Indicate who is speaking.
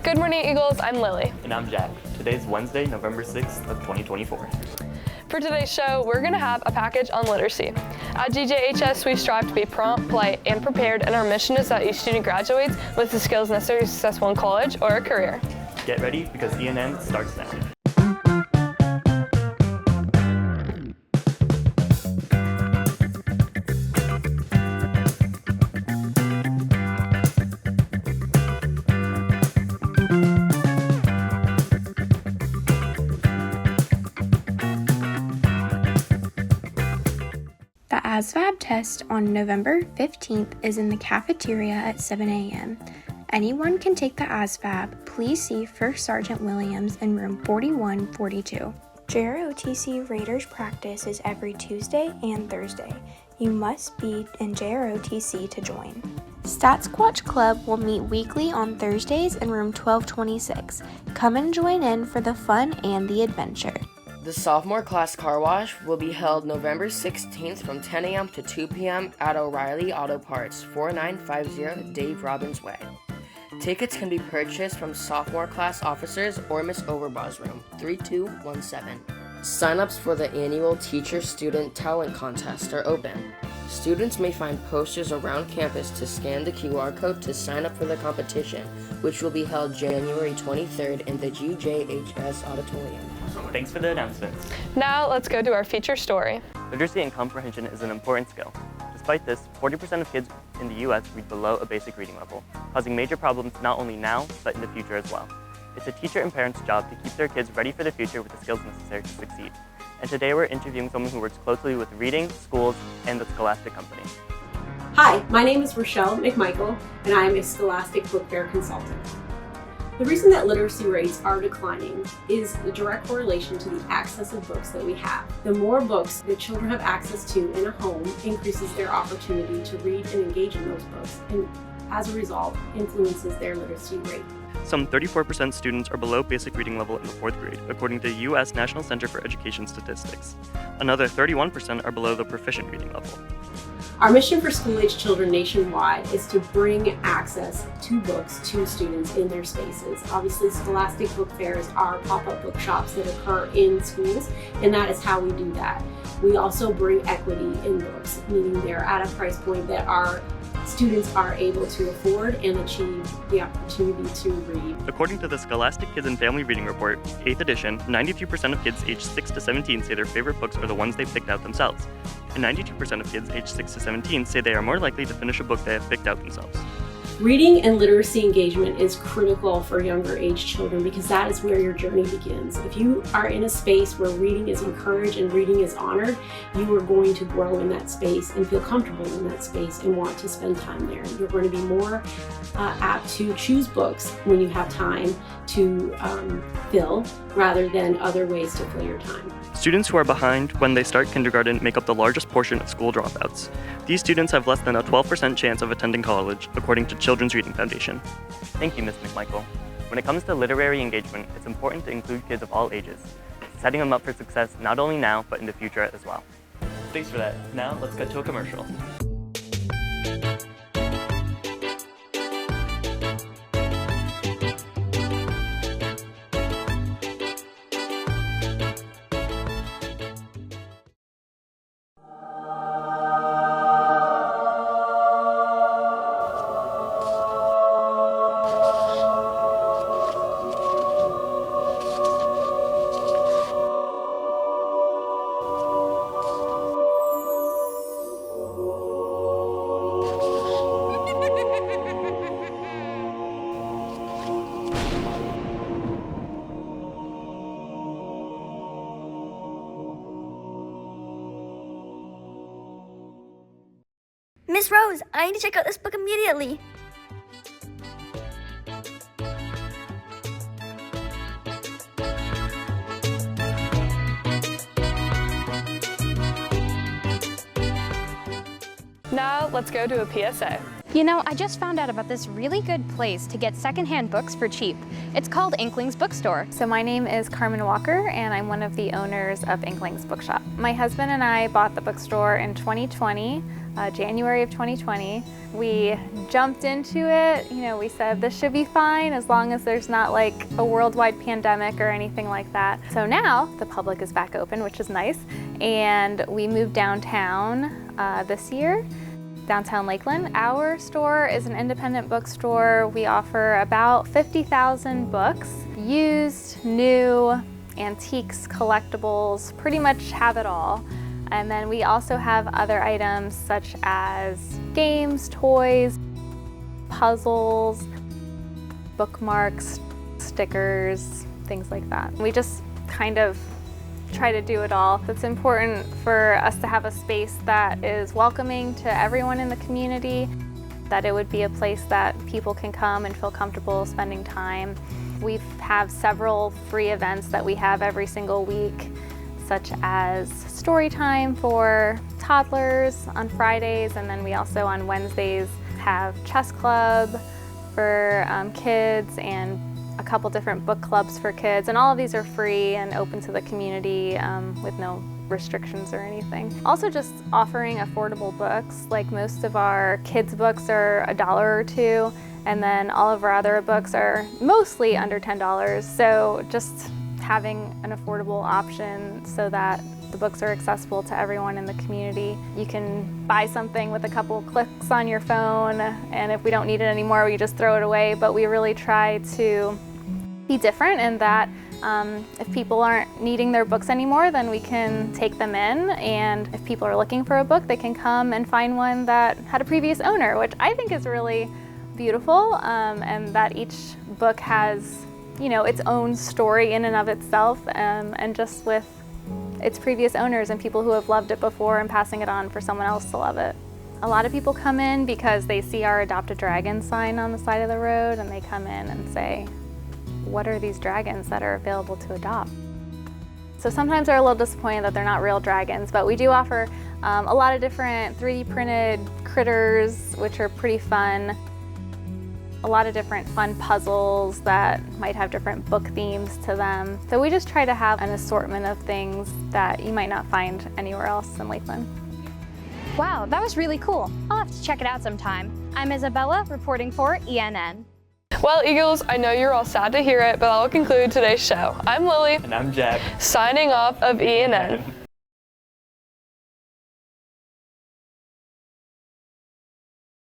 Speaker 1: Good morning, Eagles. I'm Lily.
Speaker 2: And I'm Jack. Today's Wednesday, November 6th of 2024.
Speaker 1: For today's show, we're going to have a package on literacy. At GJHS, we strive to be prompt, polite, and prepared, and our mission is that each student graduates with the skills necessary to be successful in college or a career.
Speaker 2: Get ready because ENN starts now.
Speaker 3: The ASVAB test on November 15th is in the cafeteria at 7 a.m. Anyone can take the ASVAB. Please see First Sergeant Williams in room 4142. JROTC Raiders practice is every Tuesday and Thursday. You must be in JROTC to join. Stat-Squatch Club will meet weekly on Thursdays in room 1226. Come and join in for the fun and the adventure.
Speaker 4: The sophomore class car wash will be held November 16th from 10 a.m. to 2 p.m. at O'Reilly Auto Parts, 4950 Dave Robbins Way. Tickets can be purchased from sophomore class officers or Miss Overbaugh's room, 3217. Sign-ups for the annual Teacher-Student Talent Contest are open. Students may find posters around campus to scan the QR code to sign up for the competition, which will be held January 23rd in the GJHS Auditorium.
Speaker 2: Thanks for the announcements.
Speaker 1: Now, let's go to our feature story.
Speaker 2: Literacy and comprehension is an important skill. Despite this, 40% of kids in the U.S. read below a basic reading level, causing major problems not only now, but in the future as well. It's a teacher and parent's job to keep their kids ready for the future with the skills necessary to succeed. And today we're interviewing someone who works closely with reading, schools, and the Scholastic Company.
Speaker 5: Hi, my name is Rochelle McMichael, and I am a Scholastic Book Fair consultant. The reason that literacy rates are declining is the direct correlation to the access of books that we have. The more books that children have access to in a home increases their opportunity to read and engage in those books, and as a result, influences their literacy rate.
Speaker 2: Some 34% students are below basic reading level in the 4th grade, according to the U.S. National Center for Education Statistics. Another 31% are below the proficient reading level.
Speaker 5: Our mission for school-age children nationwide is to bring access to books to students in their spaces. Obviously, Scholastic Book Fairs are pop-up bookshops that occur in schools, and that is how we do that. We also bring equity in books, meaning they're at a price point that our students are able to afford and achieve the opportunity to read.
Speaker 2: According to the Scholastic Kids and Family Reading Report, 8th edition, 92% of kids aged 6 to 17 say their favorite books are the ones they picked out themselves. And 92% of kids aged 6 to 17 say they are more likely to finish a book they have picked out themselves.
Speaker 5: Reading and literacy engagement is critical for younger age children because that is where your journey begins. If you are in a space where reading is encouraged and reading is honored, you are going to grow in that space and feel comfortable in that space and want to spend time there. You're going to be more apt to choose books when you have time to fill rather than other ways to fill your time.
Speaker 2: Students who are behind when they start kindergarten make up the largest portion of school dropouts. These students have less than a 12% chance of attending college, according to Children's Reading Foundation. Thank you, Ms. McMichael. When it comes to literary engagement, it's important to include kids of all ages, setting them up for success not only now, but in the future as well. Thanks for that. Now, let's cut to a commercial.
Speaker 6: Miss Rose, I need to check out this book immediately.
Speaker 1: Now, let's go to a PSA.
Speaker 7: You know, I just found out about this really good place to get secondhand books for cheap. It's called Inklings Bookstore.
Speaker 8: So my name is Carmen Walker and I'm one of the owners of Inklings Bookshop. My husband and I bought the bookstore in 2020. January of 2020. We jumped into it, we said this should be fine as long as there's not like a worldwide pandemic or anything like that. So now the public is back open, which is nice, and we moved downtown this year, downtown Lakeland. Our store is an independent bookstore. We offer about 50,000 books, used, new, antiques, collectibles, pretty much have it all. And then we also have other items such as games, toys, puzzles, bookmarks, stickers, things like that. We just kind of try to do it all. It's important for us to have a space that is welcoming to everyone in the community, that it would be a place that people can come and feel comfortable spending time. We have several free events that we have every single week, such as story time for toddlers on Fridays, and then we also on Wednesdays have chess club for kids and a couple different book clubs for kids, and all of these are free and open to the community with no restrictions or anything. Also just offering affordable books, like most of our kids books are $1 or $2, and then all of our other books are mostly under $10. So just having an affordable option so that the books are accessible to everyone in the community. You can buy something with a couple clicks on your phone, and if we don't need it anymore, we just throw it away. But we really try to be different in that if people aren't needing their books anymore, then we can take them in, and if people are looking for a book, they can come and find one that had a previous owner, which I think is really beautiful, and that each book has its own story in and of itself, and just with its previous owners and people who have loved it before and passing it on for someone else to love it. A lot of people come in because they see our Adopt a Dragon sign on the side of the road, and they come in and say, what are these dragons that are available to adopt? So sometimes they're a little disappointed that they're not real dragons, but we do offer a lot of different 3D printed critters, which are pretty fun. A lot of different fun puzzles that might have different book themes to them. So we just try to have an assortment of things that you might not find anywhere else in Lakeland.
Speaker 7: Wow, that was really cool. I'll have to check it out sometime. I'm Isabella, reporting for ENN.
Speaker 1: Well, Eagles, I know you're all sad to hear it, but that will conclude today's show. I'm Lily.
Speaker 2: And I'm Jack.
Speaker 1: Signing off of ENN.